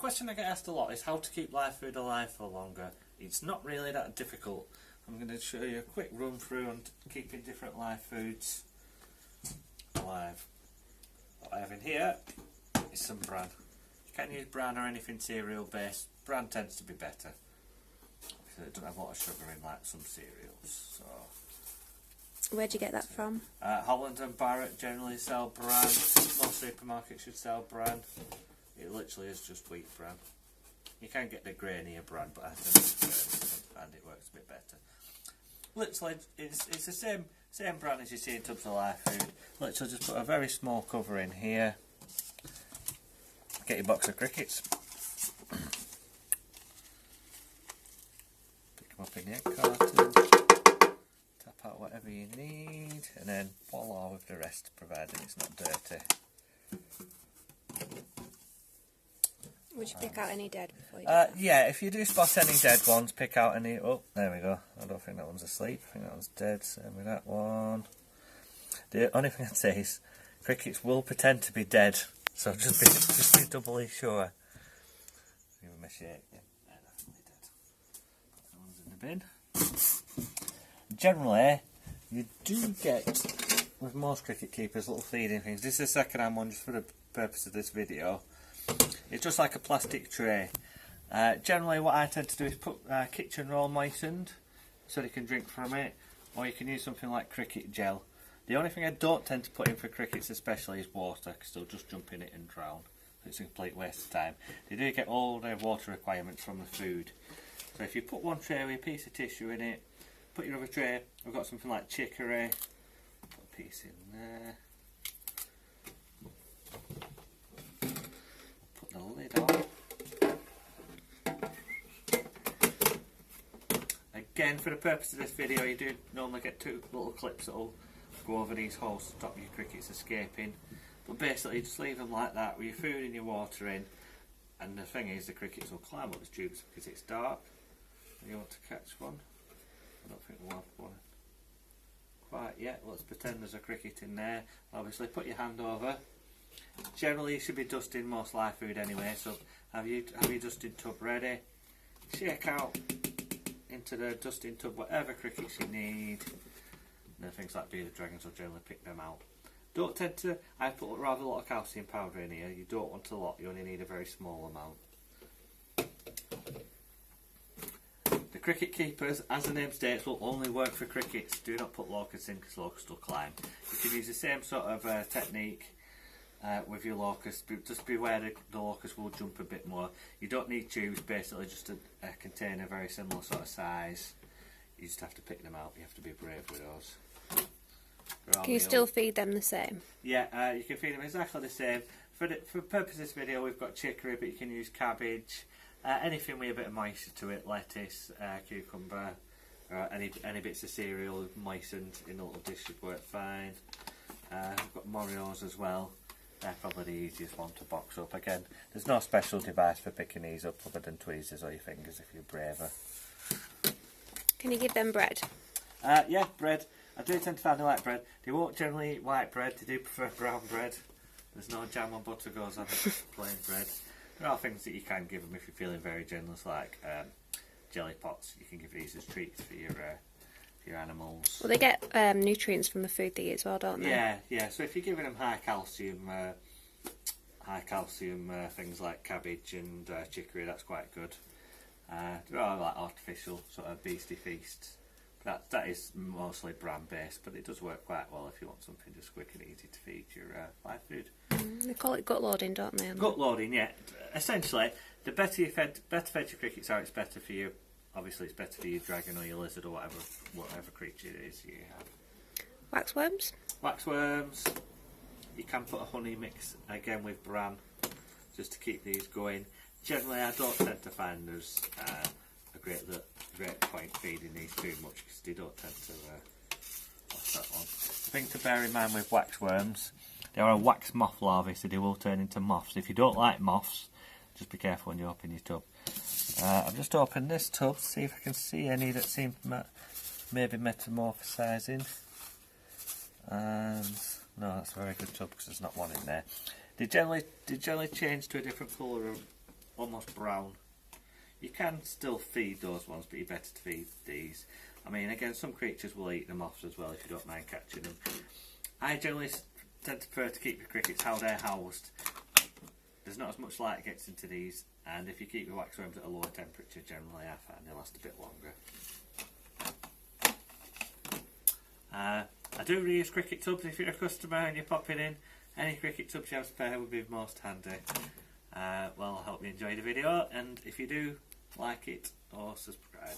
question I get asked a lot is how to keep live food alive for longer. It's not really that difficult. I'm going to show you a quick run through on keeping different live foods alive. What I have in here is some bran. You can use bran or anything cereal based. Bran tends to be better because it doesn't have a lot of sugar in like some cereals. So, where'd you get that from? Holland and Barrett generally sell bran. Most supermarkets should sell bran. It literally is just wheat bran. You can get the grainier bran, but I find it works a bit better. Literally, it's the same bran as you see in tubs of live food. Literally, just put a very small cover in here. Get your box of crickets. Pick them up in the egg carton. Tap out whatever you need, and then voila with the rest, providing it's not dirty. Would you pick out any dead before you do that? Yeah, if you do spot any dead ones, pick out any... Oh, there we go. I don't think that one's asleep. I think that one's dead. Same with that one. The only thing I'd say is crickets will pretend to be dead, so just be doubly sure. Give them a shake. Yeah, they're definitely dead. That one's in the bin. Generally, you do get, with most cricket keepers, little feeding things. This is a second-hand one just for the purpose of this video. It's just like a plastic tray. Generally what I tend to do is put kitchen roll moistened so they can drink from it, or you can use something like cricket gel. The only thing I don't tend to put in for crickets especially is water, because they'll just jump in it and drown. So it's a complete waste of time. They do get all their water requirements from the food. So if you put one tray with a piece of tissue in it, put your other tray, I've got something like chicory, put a piece in there. The lid on. Again, for the purpose of this video, you do normally get two little clips that will go over these holes to stop your crickets escaping. But basically, just leave them like that with your food and your water in. And the thing is, the crickets will climb up the tubes because it's dark. And you want to catch one. I don't think we'll have one quite yet. Let's pretend there's a cricket in there. Obviously, put your hand over. Generally you should be dusting most live food anyway, so have your dusting tub ready. Shake out into the dusting tub whatever crickets you need. And things like bearded dragons will generally pick them out. Don't tend to, I put rather a lot of calcium powder in here. You don't want a lot, you only need a very small amount. The cricket keepers, as the name states, will only work for crickets. Do not put locusts in because locusts will climb. You can use the same sort of technique with your locusts, just beware the locusts will jump a bit more. You don't need tubes, basically just a container very similar sort of size. You just have to pick them out, you have to be brave with those. Can you still feed them the same? Yeah, you can feed them exactly the same. For the purpose of this video we've got chicory, but you can use cabbage, anything with a bit of moisture to it, lettuce, cucumber, any bits of cereal moistened in a little dish should work fine. We've got Morios as well. They're probably the easiest one to box up. Again, there's no special device for picking these up other than tweezers or your fingers if you're braver. Can you give them bread? Yeah, bread. I do tend to find they like bread. They won't generally eat white bread, they do prefer brown bread. There's no jam or butter goes on it, plain bread. There are things that you can give them if you're feeling very generous, like jelly pots. You can give these as treats for your animals. Well, they get nutrients from the food they eat as well, don't they? Yeah. So if you're giving them high calcium things like cabbage and chicory, that's quite good. There are like artificial sort of beastie feasts. That is mostly bran based, but it does work quite well if you want something just quick and easy to feed your live food. They call it gut loading, don't they? Gut loading, yeah. Essentially, the better fed your crickets are, it's better for you. Obviously, it's better for your dragon or your lizard or whatever creature it is you have. Waxworms? Waxworms. You can put a honey mix again with bran just to keep these going. Generally, I don't tend to find there's a great point feeding these too much because they don't tend to. What's that one? The thing to bear in mind with waxworms, they are a wax moth larvae, so they will turn into moths. If you don't like moths, just be careful when you open your tub. I've just opened this tub to see if I can see any that seem maybe metamorphosising. And no, that's a very good tub because there's not one in there. They generally change to a different colour almost brown. You can still feed those ones, but you're better to feed these. I mean, again, some creatures will eat them off as well if you don't mind catching them. I generally tend to prefer to keep your crickets how they're housed. There's not as much light gets into these, and if you keep your waxworms at a lower temperature, generally I find they last a bit longer. I do reuse cricket tubs if you're a customer and you're popping in. Any cricket tubs you have spare would be most handy. Well, I hope you enjoyed the video, and if you do, like it or subscribe.